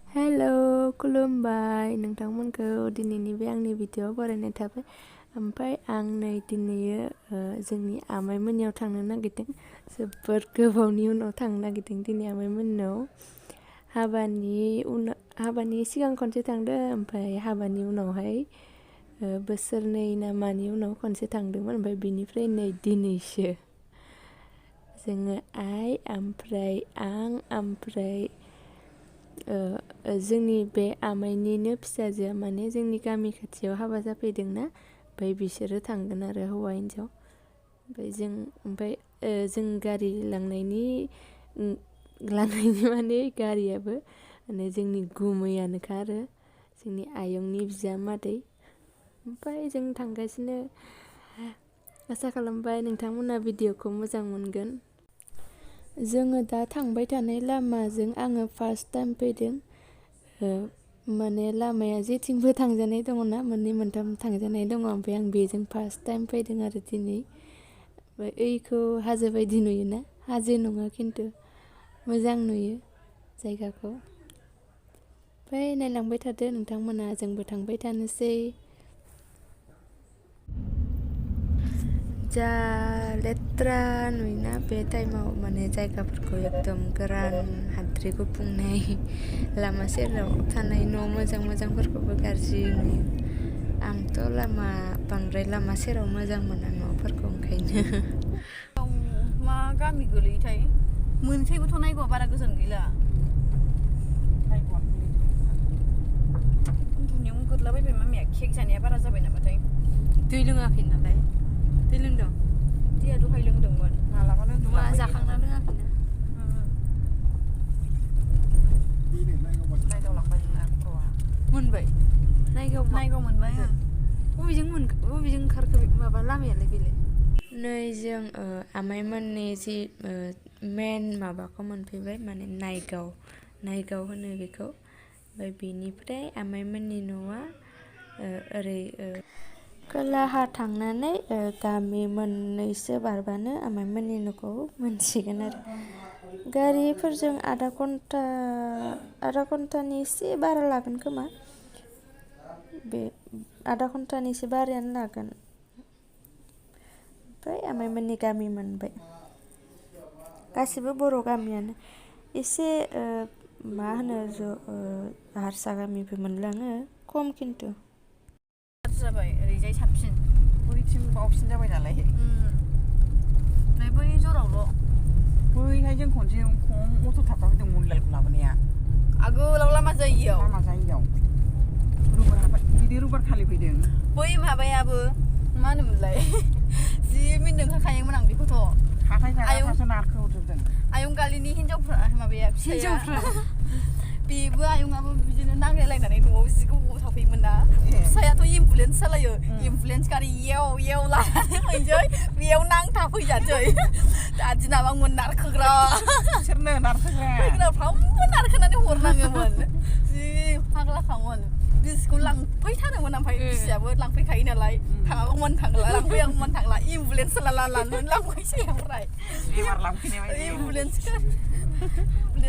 Hello, खुलुमबाय नोंथांमोनखौ दिनैनि बे आंनि भिडिअ बरायनाय थाबाय। ओमफ्राय आं नै दिनैयो जोंनि आमाइमोननियाव थांनो नागिरदों। जोबोद गोबावनि उनाव थांनो नागिरदों दिनै आमाइमोननाव। हाबानि सिगां खनसे थांदों, ओमफ्राय हाबानि उनावहाय बोसोरनै ना मानि उनाव खनसे थांदोंमोन। ओमफ्राय बिनिफ्राय नै दिनैसो जोङो आइ ओमफ्राय आं ओमफ्राय जोंनि बे आमाइनिनो फिसाजोआ माने जोंनि गामि खाथियाव हाबा जाफैदोंना, ओमफ्राय बिसोरो थांगोन आरो हौवा हिन्जाव। ओमफ्राय जों गारि लांनायनि माने गारियाबो माने जोंनि गुमैयानोखा आरो जोंनि आयंनि बिजामादै। ओमफ्राय जों थांगासिनो। आसा खालामबाय नोंथांमोना भिडिअखौ मोजां मोनगोन। जोङो दा थांबाय थानाय लामाजों आङो फार्स्ट टाइम फैदों। माने लामाया जेथिंबो थांजानाय दङ ना, मोननै मोनथाम थांजानाय दङ, ओमफ्राय आं बेजों फार्स्ट टाइम फैदों आरो दिनै। ओमफ्राय ओइखौ हाजो बायदि नुयोना, हाजो नङा खिन्थु मोजां नुयो जायगाखौ। ओमफ्राय नायलांबाय थादो नोंथांमोना, जोंबो थांबाय थानोसै। जा लेथ्रा नुयोना बे टाइमाव, माने जायगाफोरखौ एकदम गोरान हाद्रि गुफुंनाय, लामा सेराव थानाय न' मोजां मोजांफोरखौबो गाज्रि नुयो। आंथ' बांद्राय लामा सेराव मोजां मोना न'फोरखौ, ओंखायनो। मा गामि गोलैयोथाय? मोनसेबोथ' नायगौआ बारा गोजान गैला। उन्दुनायावनो गोरलाबायबाय मामिया, केक जानाया बारा जाबाय नामाथाय? दै लोङाखै नालाय। दै लोंदों? दैया दहाय लोंदोंमोन। मालाबानो जाखांना लोङाखैना? नायदावलांबाय जोंना खर'आ। मोनबाय? नायगाव मोनबाय। बबेजों ओंखारखो माबा लामायालाय बेलाय? नै जों आमाइमोननि जि मेन माबाखौ मोनफैबाय, माने नायगाव होनो बेखौ। ओमफ्राय बेनिफ्राय आमाइमोननि न'आ ओरै खोलाहा थांनानै गामि मोननैसो बारबानो आमाइमोननि न'खौ मोनसिगोन आरो। गारिफोरजों आधा घन्टानि एसे बारा लागोन खोमा। बे आधा घन्टानि एसे बारायानो लागोन। ओमफ्राय आमाइमोननि गामि मोनबाय। गासिबो बर' गामियानो। एसे मा होनो हारसा गामिबो मोनलाङो, खम खिन्थु। जाबाय ओरैजाय साबसिन, बैथिं बावसिन जाबाय नालाय। ओमफ्राय बै जरावल'। बैहाय जों खनसे खम अट' थाबथाफैदों मनिलालखौ लाबोनाया। आगोलाव लामा जायियाव। रुबार खालि फैदों। बै माबायाबो मा होनोमोनलाय? जि मिनिनो ओंखारखायोमोन आं बेखौथ'। आयं गालिनि हिनजावफ्रा माबाया फिसाया। बेबो आयंआबो बिदिनो नांलायलायनानै न'आव जि गोबाव थाफैयोमोन ना। फिसायाथ' एम्बुलेन्स सालायो, एम्बुलेन्स गारि येव लानानै फैनोसै, बेयाव नांथाफैजानोसै। दा दिनाबा आंमोन नारखोग्रा। बिसोरनो नारखोग्रा। फैग्राफ्रावबो नारखोनानै हरनाङोमोन। जि फाग्लाखामोन। बिसिखौ लांफैथारोमोन, ओमफ्राय बिसियाबो लांफैखायो नालाय। थाङागौमोन थांला, लांफैयागौमोन थांला, एम्बुलेन्स लानानै लांफैसै ओमफ्राय। बेमार लांफैनाय बायदि। एम्बुलेन्स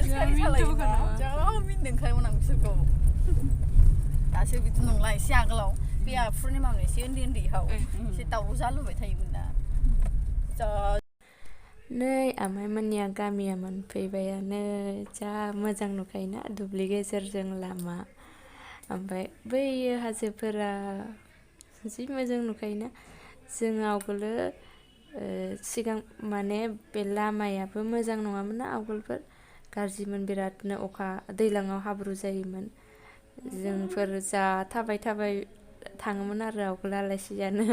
गारि सालायोना। जा मिनिनो ओंखारोमोन आं बिसोरखौ। दासो बिदि नंला, एसे आगोलाव बे पुर्निमामोन एसे उन्दैहाव एसे दावराव जालुबाय थायोमोन ना। नै आमाइमोननिया गामिया मोनफैबायानो। जा मोजां नुखायोना, दुब्लि गेजेरजों लामा। ओमफ्राय बैयो हाजोफोरा जि मोजां नुखायोना। जों आवगोलो सिगां माने बे लामायाबो मोजां नङामोन ना, आवगोलफोर गाज्रिमोन बिरादनो। दैज्लाङाव हाब्रु जायोमोन। जोंफोर जा थाबाय थाङोमोन आरो आवगोल आलासि जानो।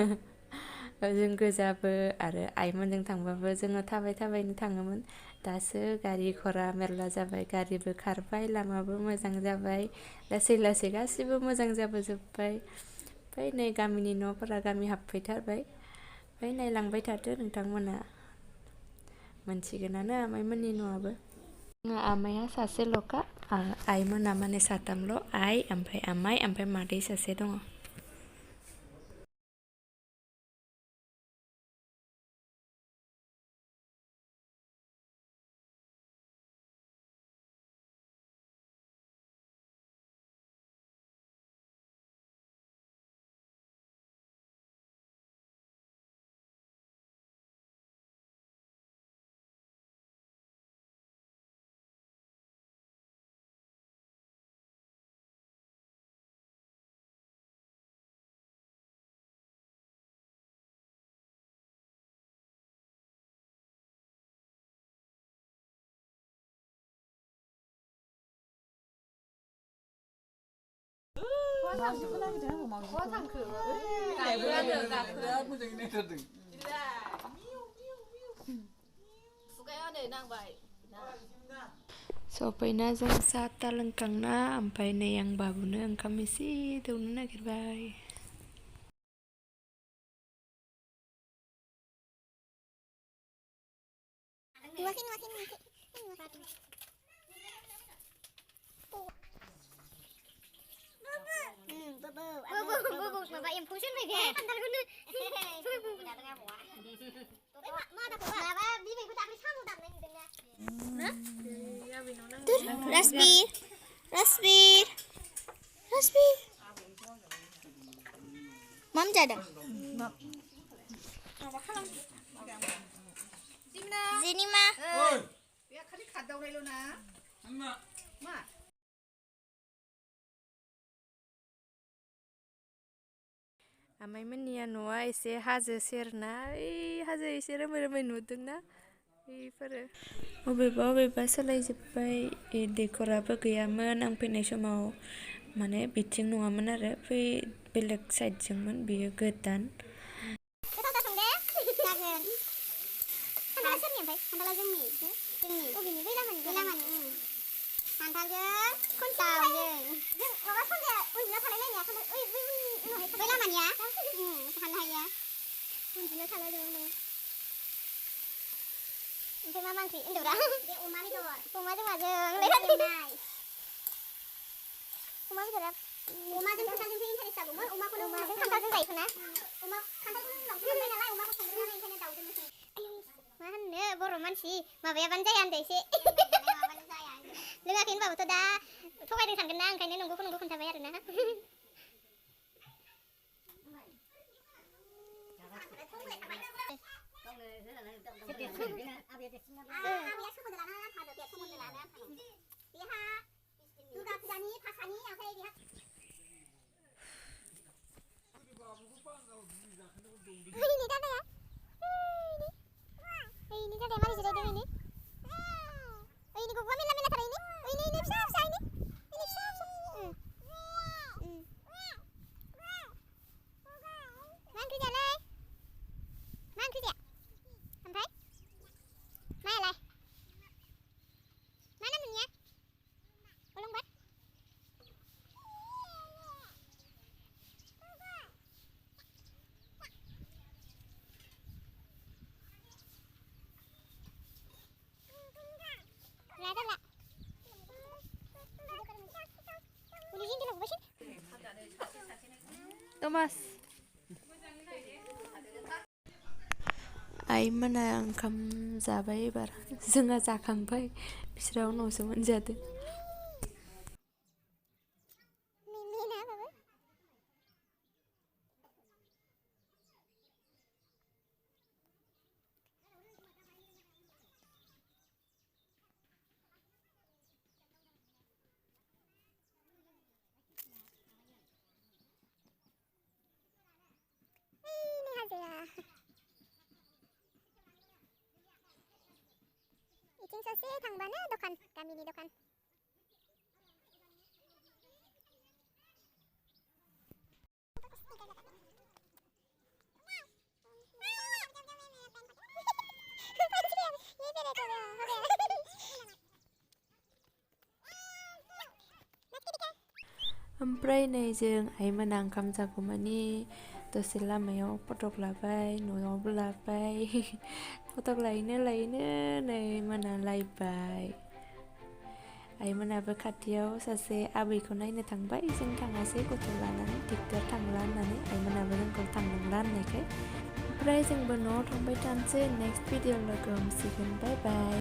जों गोजाबो आरो आइमोनजों थांबाबो जोङो थाबायनो थाङोमोन। दासो गारि घरा मेरला जाबाय, गारिबो खारबाय, लामाबो मोजां जाबाय। लासै गासिबो मोजां जाबोजोब्बाय। ओमफ्राय नै गामिनि न'फोरा गामि हाबफैथारबाय। ओमफ्राय नायलांबाय थादो नोंथांमोना, मोनसिगोनानो आमाइमोननि न'आबो। आमाइया सासेल'खा, आइमोना माने साथामल', आइ ओमफ्राय आमाइ ओमफ्राय मादै सासे दङ। Sopayna जों साहा ता लोंखांना ओमफ्राय नै आं बाबुनो ओंखाम एसे दौनो नागिरबाय माबा एम्फौसो होनबाय बे खान्थालखौनो माबा बिबैखौ दाख्लै साम' दाननाय नुदोंना Rasbir Mam जादों Zinima बे खालि खादावनायल' ना मा आमाइमोननिया न'आ एसे हाजो सेरना हाजो एसे रोमै रोमै नुदोंना बेफोरो अबेबा सोलायजोब्बाय डेकराबो गैयामोन आं फैनाय समाव माने बिथिं नङामोन आरो बै बेलेग साइडजोंमोन बियो गोदान खान्थाला सोरनि ओमफ्राय खान्थाला जोंनि बबेनि बै लामानि खान्थालजों खनसावजों माबा सन्ध्या उन्दुना थालायलायनाया खान्थाल बै उनावहाय बै लामानिया थानो हाया उन्दुना थालायदोंमोन ओमफ्राय मा ओंख्रि होनदोंब्रा बे अमा बेदर अमाजों माजों लेखानाय अमा बेदरा अमाजों खान्थालजोंसो इन्टारेस्ट जागौमोन अमाखौनो अमाजों खान्थालजों जायोखो ना अमा खान्थालखौनो उनावसो मोनबाय नालाय अमाखौ संग्रोनानै ओंखायनो दाउजोंनो सङो मा होननो बर' मानसि माबायाबानो जाया होनदो एसे लोङाखै होनबाबोथ' दा थगायदों सानगोन ना ओंखायनो नंगौखौ खोन्थाबाय आरोना Thomas आइमोना ओंखाम जाबाय एबार जोंहा जाखांबाय बिसोरा उनावसो मोनजादों इथिं ससे थांबानो दखान गामिनि दखान ओमफ्राय नै जों आइमोना ओंखाम जागौमानि दसे लामायाव फटक लाबाय न'आवबो लाबाय फटक लायनो नै मोनालायबाय आइमोनाबो खाथियाव सासे आबैखौ नायनो थांबाय जों थाङासै गथ' लानानै दिगदार थांला होननानै आइमोनाबो जोंखौ थांनांला होननायखाय ओमफ्राय जोंबो न'आव थांबाय थानोसै नेक्स्ट भिडिअ लोगो हमसिगोन बाय बाय